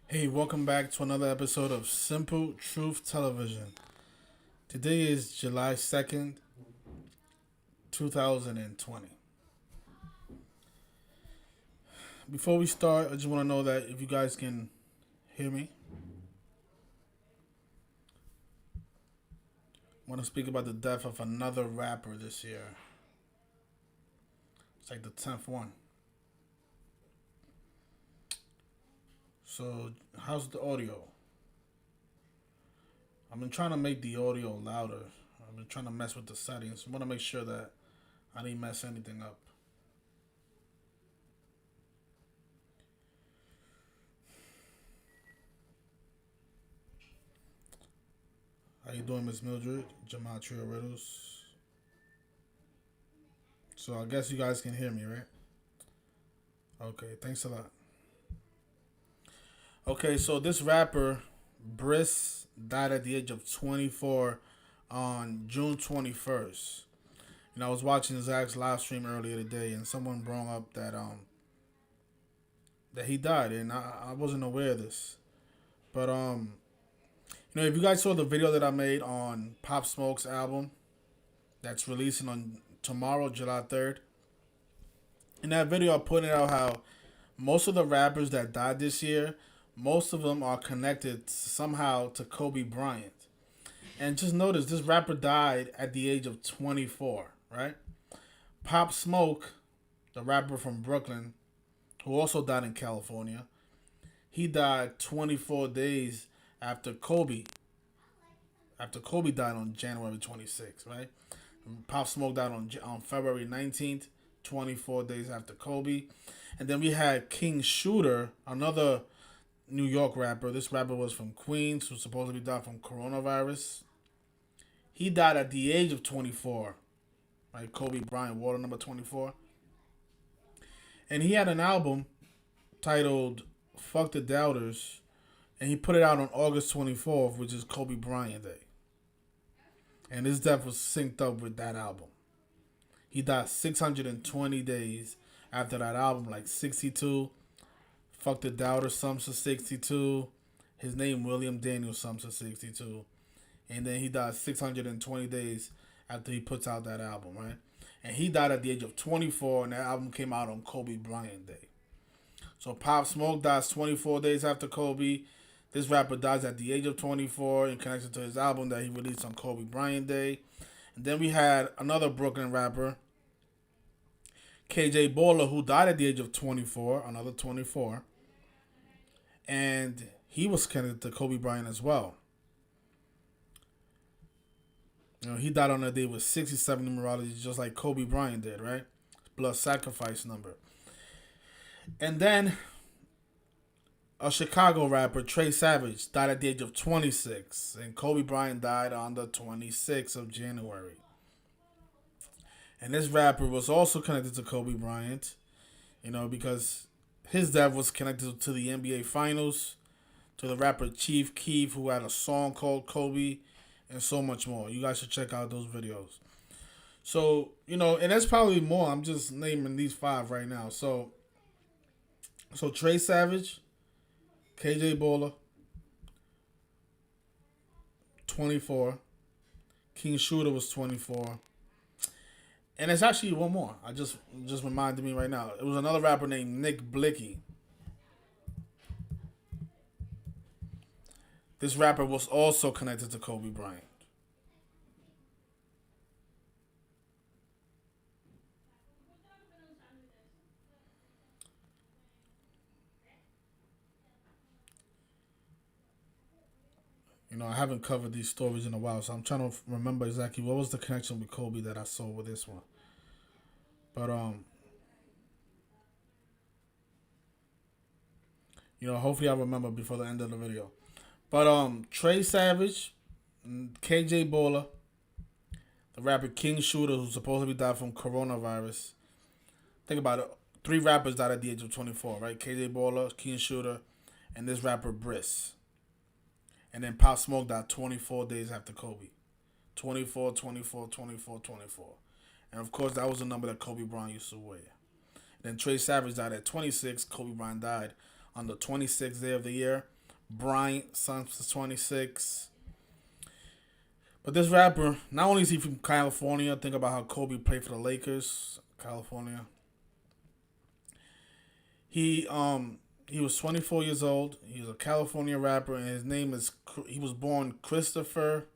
Hey, welcome back to another episode of Simple Truth Television. Today is July 2nd, 2020. Before we start, I just want to know that if you guys can hear me, I want to speak about the death of another rapper this year. It's like the 10th one. So, how's the audio? I've been trying to make the audio louder. I've been trying to mess with the settings. I want to make sure that I didn't mess anything up. How you doing, Miss Mildred? Gematria Riddles. So I guess you guys can hear me, right? Okay, thanks a lot. Okay, so this rapper, Bris, died at the age of 24 on June 21st. I was watching Zach's live stream earlier today, and someone brought up that he died, and I wasn't aware of this. But if you guys saw the video that I made on Pop Smoke's album that's releasing on tomorrow, July 3rd, in that video I pointed out how most of the rappers that died this year, most of them are connected somehow to Kobe Bryant. And just notice this rapper died at the age of 24, right? Pop Smoke, the rapper from Brooklyn, who also died in California, he died 24 days after Kobe. After Kobe died on January 26th, right? Pop Smoke died on February 19th, 24 days after Kobe. And then we had King Shooter, another New York rapper. This rapper was from Queens, who supposedly died from coronavirus. He died at the age of 24, right? Kobe Bryant, water number 24. And he had an album titled Fuck the Doubters, and he put it out on August 24th, which is Kobe Bryant Day. And his death was synced up with that album. He died 620 days after that album, like 62. Fuck the Doubter, sums to 62. His name, William Daniel, sums to 62. And then he died 620 days after he puts out that album, right? And he died at the age of 24, and that album came out on Kobe Bryant Day. So Pop Smoke dies 24 days after Kobe. This rapper dies at the age of 24 in connection to his album that he released on Kobe Bryant Day. And then we had another Brooklyn rapper, KJ Baller, who died at the age of 24, another 24. And he was connected to Kobe Bryant as well. He died on that day with 67 numerology, just like Kobe Bryant did, right? Blood sacrifice number. And then a Chicago rapper, Trey Savage, died at the age of 26. And Kobe Bryant died on the 26th of January. And this rapper was also connected to Kobe Bryant, because his death was connected to the NBA Finals, to the rapper Chief Keef, who had a song called Kobe, and so much more. You guys should check out those videos. So, and there's probably more. I'm just naming these five right now. So Trey Savage, KJ Baller, 24. King Shooter was 24. And it's actually one more. I just reminded me right now. It was another rapper named Nick Blicky. This rapper was also connected to Kobe Bryant. I haven't covered these stories in a while, so I'm trying to remember exactly what was the connection with Kobe that I saw with this one. But hopefully I remember before the end of the video. But Trey Savage, KJ Baller, the rapper King Shooter, who supposedly died from coronavirus. Think about it. Three rappers died at the age of 24, right? KJ Baller, King Shooter, and this rapper Bris. And then Pop Smoke died 24 days after Kobe. 24, 24, 24, 24. And of course, that was the number that Kobe Bryant used to wear. Then Trey Savage died at 26. Kobe Bryant died on the 26th day of the year. Bryant, sums to 26. But this rapper, not only is he from California, think about how Kobe played for the Lakers, California. He um he was 24 years old. He was a California rapper, and his name is he was born Christopher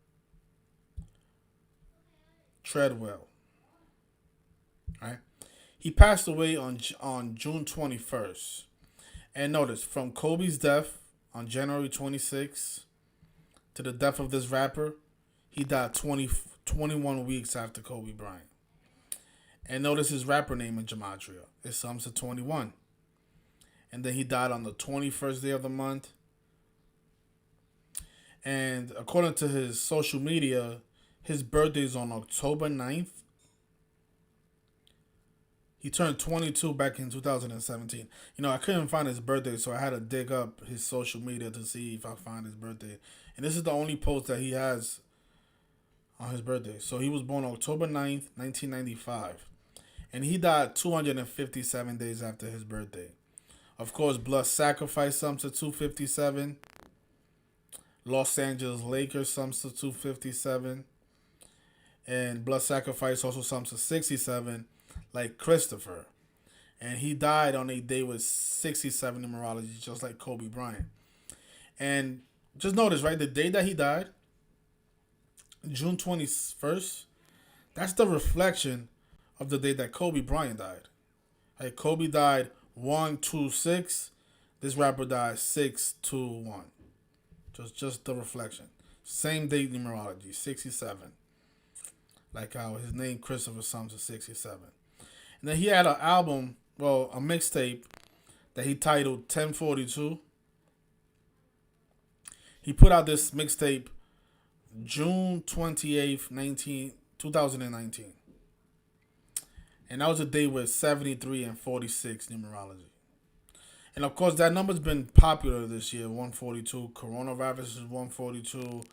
Treadwell. Right. He passed away on June 21st. And notice, from Kobe's death on January 26th to the death of this rapper, he died 21 weeks after Kobe Bryant. And notice his rapper name in Gematria. It sums to 21. And then he died on the 21st day of the month. And according to his social media, his birthday is on October 9th. He turned 22 back in 2017. I couldn't find his birthday, so I had to dig up his social media to see if I find his birthday. And this is the only post that he has on his birthday. So he was born October 9th, 1995. And he died 257 days after his birthday. Of course, Blood Sacrifice sums to 257. Los Angeles Lakers sums to 257. And Blood Sacrifice also sums to 67, like Christopher. And he died on a day with 67 numerology, just like Kobe Bryant. And just notice, right, the day that he died, June 21st, that's the reflection of the day that Kobe Bryant died. Like Kobe died 1-2-6. This rapper died 6-2-1. Just the reflection. Same date numerology, 67. Like how his name Christopher sums to 67. And then he had an album, a mixtape that he titled 1042. He put out this mixtape June 28th, 2019. And that was a day with 73 and 46 numerology. And of course, that number's been popular this year, 142. Coronavirus is 142.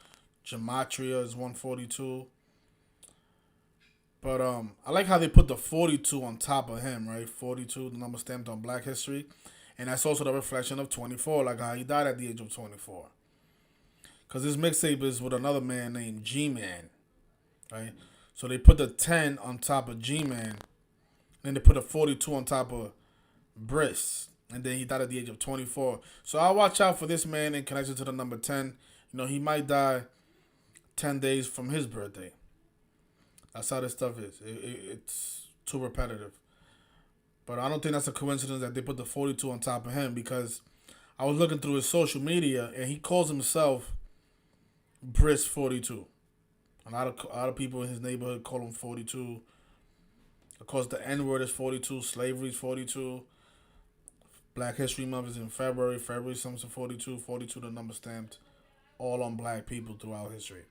Gematria is 142. But I like how they put the 42 on top of him, right? 42, the number stamped on Black History. And that's also the reflection of 24, like how he died at the age of 24. Because this mixtape is with another man named G-Man, right? So they put the 10 on top of G-Man. Then they put a 42 on top of Bris. And then he died at the age of 24. So I'll watch out for this man in connection to the number 10. He might die 10 days from his birthday. That's how this stuff is. It's too repetitive. But I don't think that's a coincidence that they put the 42 on top of him, because I was looking through his social media and he calls himself Bris 42. A lot of people in his neighborhood call him 42. Of course, the N-word is 42. Slavery is 42. Black History Month is in February. February sums to 42. 42 the number stamped all on black people throughout history.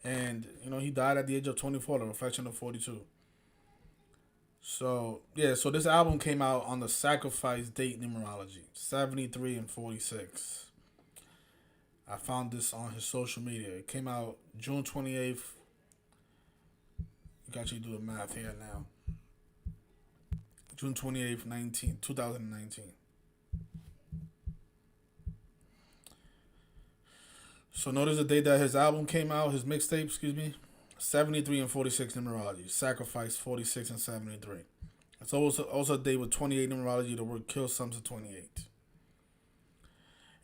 And, he died at the age of 24, the reflection of 42. So this album came out on the sacrifice date numerology, 73 and 46. I found this on his social media. It came out June 28th. You can actually do the math here now. June 28th, 2019. So notice the date that his album came out, his mixtape, 73 and 46 numerology. Sacrifice 46 and 73. It's also a day with 28 numerology. The word kill sums to 28.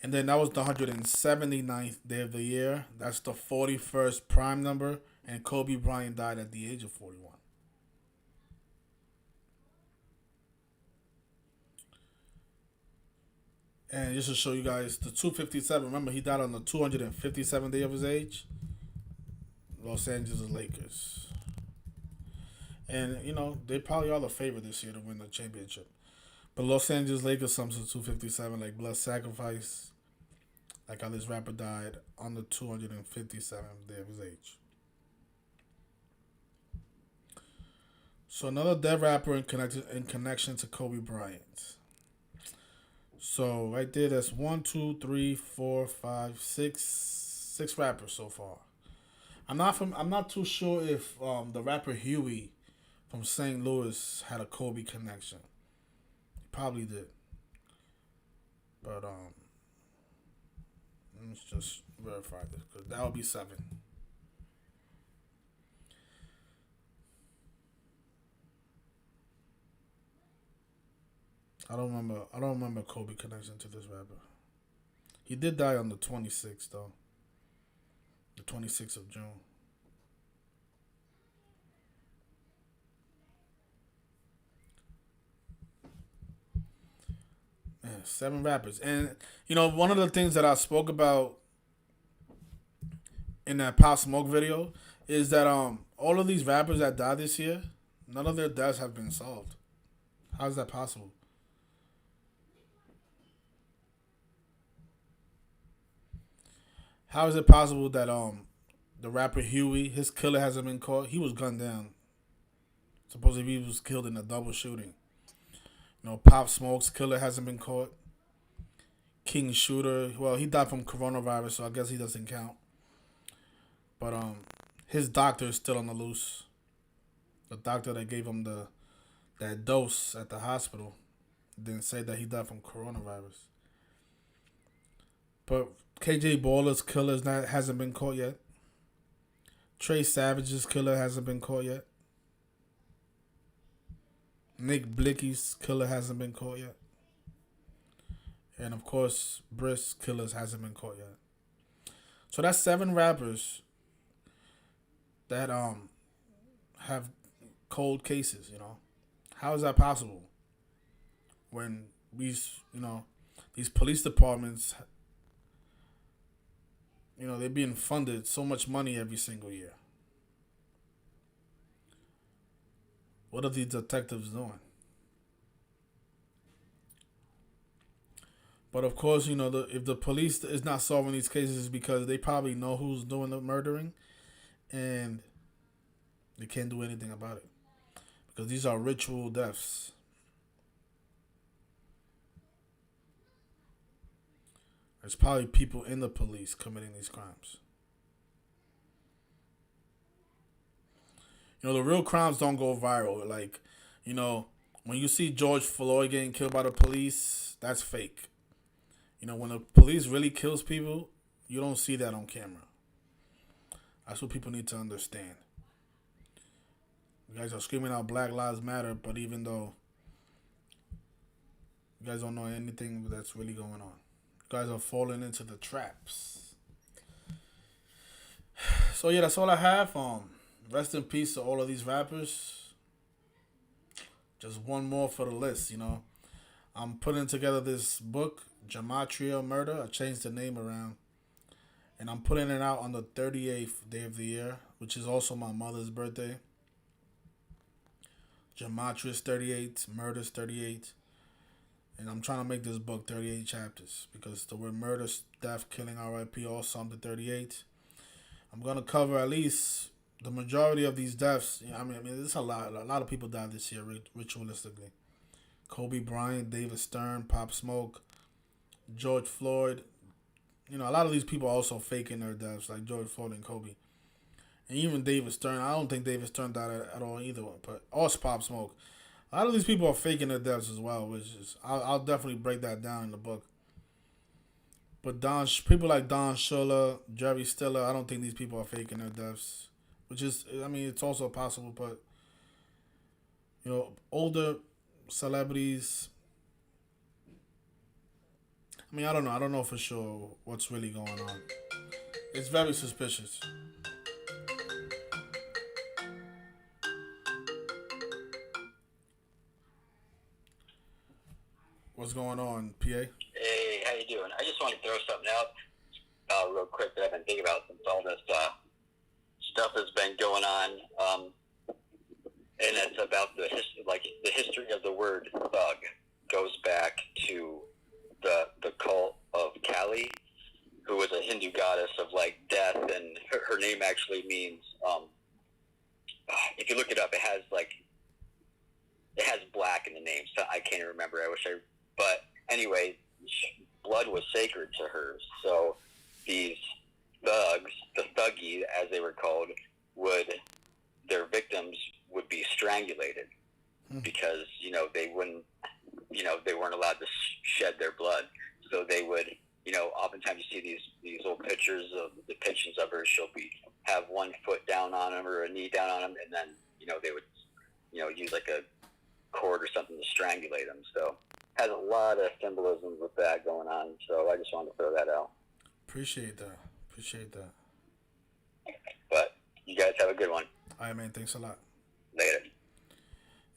And then that was the 179th day of the year. That's the 41st prime number. And Kobe Bryant died at the age of 41. And just to show you guys, the 257, remember he died on the 257th day of his age. Los Angeles Lakers. And, they probably are the favorite this year to win the championship. But Los Angeles Lakers sums to 257, like Blood Sacrifice. Like how this rapper died on the 257th day of his age. So another dead rapper in connection to Kobe Bryant. So right there, that's 1, 2, 3, 4, 5, 6 rappers so far. I'm not too sure if the rapper Huey from St. Louis had a Kobe connection. He probably did. But Let's just verify this because that would be 7. I don't remember Kobe connection to this rapper. He did die on the 26th though. The 26th of June. Man, 7 rappers, and one of the things that I spoke about in that Pop Smoke video is that all of these rappers that died this year, none of their deaths have been solved. How is that possible? How is it possible that the rapper Huey, his killer hasn't been caught? He was gunned down. Supposedly he was killed in a double shooting. Pop Smoke's killer hasn't been caught. King Shooter, well, he died from coronavirus, so I guess he doesn't count. But his doctor is still on the loose. The doctor that gave him that dose at the hospital didn't say that he died from coronavirus. But KJ Baller's killer hasn't been caught yet. Trey Savage's killer hasn't been caught yet. Nick Blicky's killer hasn't been caught yet. And of course, Bris killers hasn't been caught yet. So that's 7 rappers that have cold cases, How is that possible? When these police departments, they're being funded so much money every single year. What are these detectives doing? But of course, if the police is not solving these cases, it's because they probably know who's doing the murdering, and they can't do anything about it because these are ritual deaths. There's probably people in the police committing these crimes. The real crimes don't go viral. Like, when you see George Floyd getting killed by the police, that's fake. When the police really kills people, you don't see that on camera. That's what people need to understand. You guys are screaming out Black Lives Matter, but even though you guys don't know anything that's really going on, you guys are falling into the traps. So yeah, that's all I have. Rest in peace to all of these rappers. Just one more for the list, I'm putting together this book, Gematria Murder. I changed the name around. And I'm putting it out on the 38th day of the year, which is also my mother's birthday. Gematria's 38, Murder's 38. And I'm trying to make this book 38 chapters because the word murder, death, killing, RIP, all summed to 38. I'm going to cover at least the majority of these deaths. I mean, there's a lot of people died this year ritualistically. Kobe Bryant, David Stern, Pop Smoke, George Floyd. A lot of these people are also faking their deaths, like George Floyd and Kobe. And even David Stern. I don't think David Stern died at all either. But also Pop Smoke. A lot of these people are faking their deaths as well, which is I'll definitely break that down in the book. But people like Don Shula, Jerry Stiller, I don't think these people are faking their deaths. Which is, it's also possible, but older celebrities. I don't know. I don't know for sure what's really going on. It's very suspicious. What's going on, PA? Hey, how you doing? I just want to throw something out real quick that I've been thinking about since all this stuff has been going on, and it's about the history of the word thug goes back to the cult of Kali, who was a Hindu goddess of death, and her name actually means if you look it up, it has black in the name, so I can't remember. But anyway, blood was sacred to her, so these thugs, the thuggy as they were called, their victims would be strangulated because they wouldn't, they weren't allowed to shed their blood, so they would, oftentimes you see these little pictures of depictions of her. She'll have one foot down on him or a knee down on him, and then they would use like a cord or something to strangulate him. So has a lot of symbolism with that going on. So I just wanted to throw that out. Appreciate that. But you guys have a good one. All right, man. Thanks a lot. Later.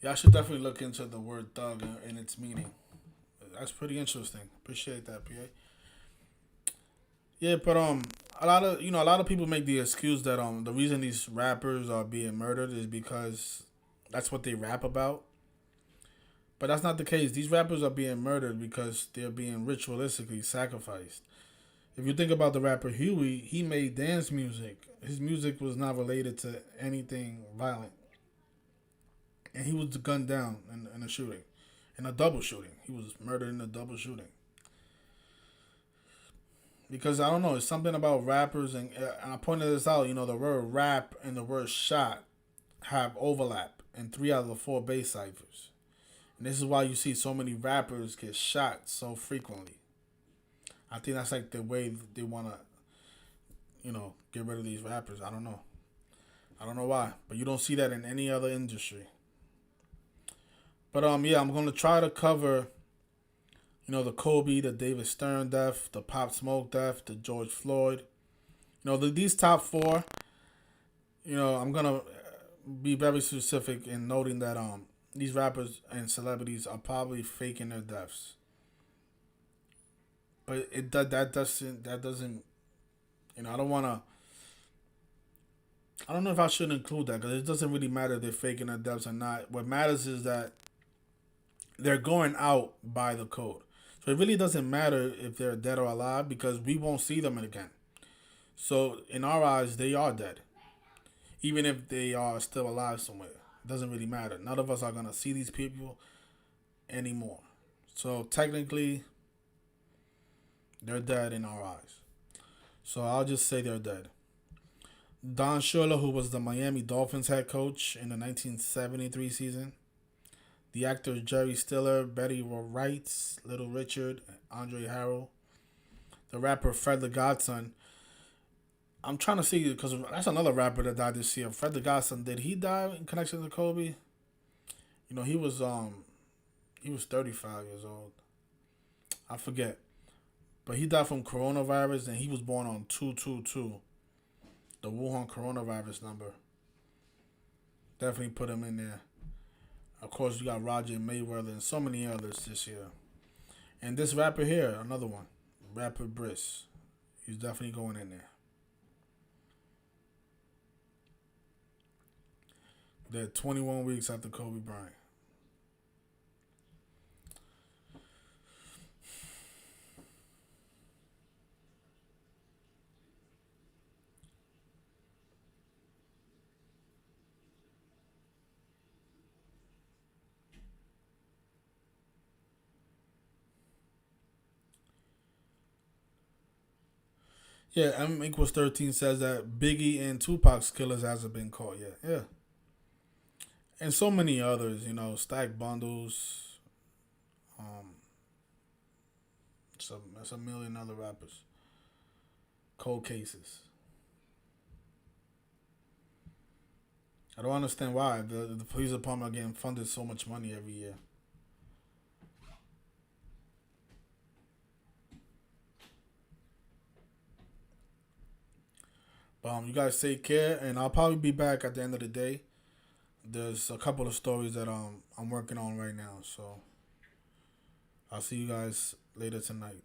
Yeah, I should definitely look into the word thug and its meaning. That's pretty interesting. Appreciate that, PA. Yeah, but a lot of people make the excuse that the reason these rappers are being murdered is because that's what they rap about. But that's not the case. These rappers are being murdered because they're being ritualistically sacrificed. If you think about the rapper Huey, he made dance music. His music was not related to anything violent. And he was gunned down in a shooting. In a double shooting. He was murdered in a double shooting. Because, I don't know, it's something about rappers, and I pointed this out, the word rap and the word shot have overlap in 3 out of the 4 bass ciphers. And this is why you see so many rappers get shot so frequently. I think that's like the way they want to, get rid of these rappers. I don't know. I don't know why. But you don't see that in any other industry. But, yeah, I'm going to try to cover, the Kobe, the David Stern death, the Pop Smoke death, the George Floyd. These top 4, I'm going to be very specific in noting that these rappers and celebrities are probably faking their deaths. But that doesn't I don't want to, I don't know if I should include that because it doesn't really matter if they're faking their deaths or not. What matters is that they're going out by the code. So it really doesn't matter if they're dead or alive because we won't see them again. So in our eyes, they are dead. Even if they are still alive somewhere. It doesn't really matter. None of us are going to see these people anymore. So technically, they're dead in our eyes. So I'll just say they're dead. Don Shula, who was the Miami Dolphins head coach in the 1973 season. The actors Jerry Stiller, Betty Wright, Little Richard, Andre Harrell. The rapper Fred the Godson. I'm trying to see, because that's another rapper that died this year. Fred the Godson, did he die in connection to Kobe? He was 35 years old. I forget. But he died from coronavirus, and he was born on 2/22. The Wuhan coronavirus number. Definitely put him in there. Of course, we got Roger Mayweather and so many others this year. And this rapper here, another one. Rapper Bris. He's definitely going in there. They're 21 weeks after Kobe Bryant. Yeah, M equals 13 says that Biggie and Tupac's killers hasn't been caught yet. Yeah. And so many others, Stack Bundles. That's a million other rappers. Cold cases. I don't understand why the police department are getting funded so much money every year. But you guys take care, and I'll probably be back at the end of the day. There's a couple of stories that I'm working on right now, so I'll see you guys later tonight.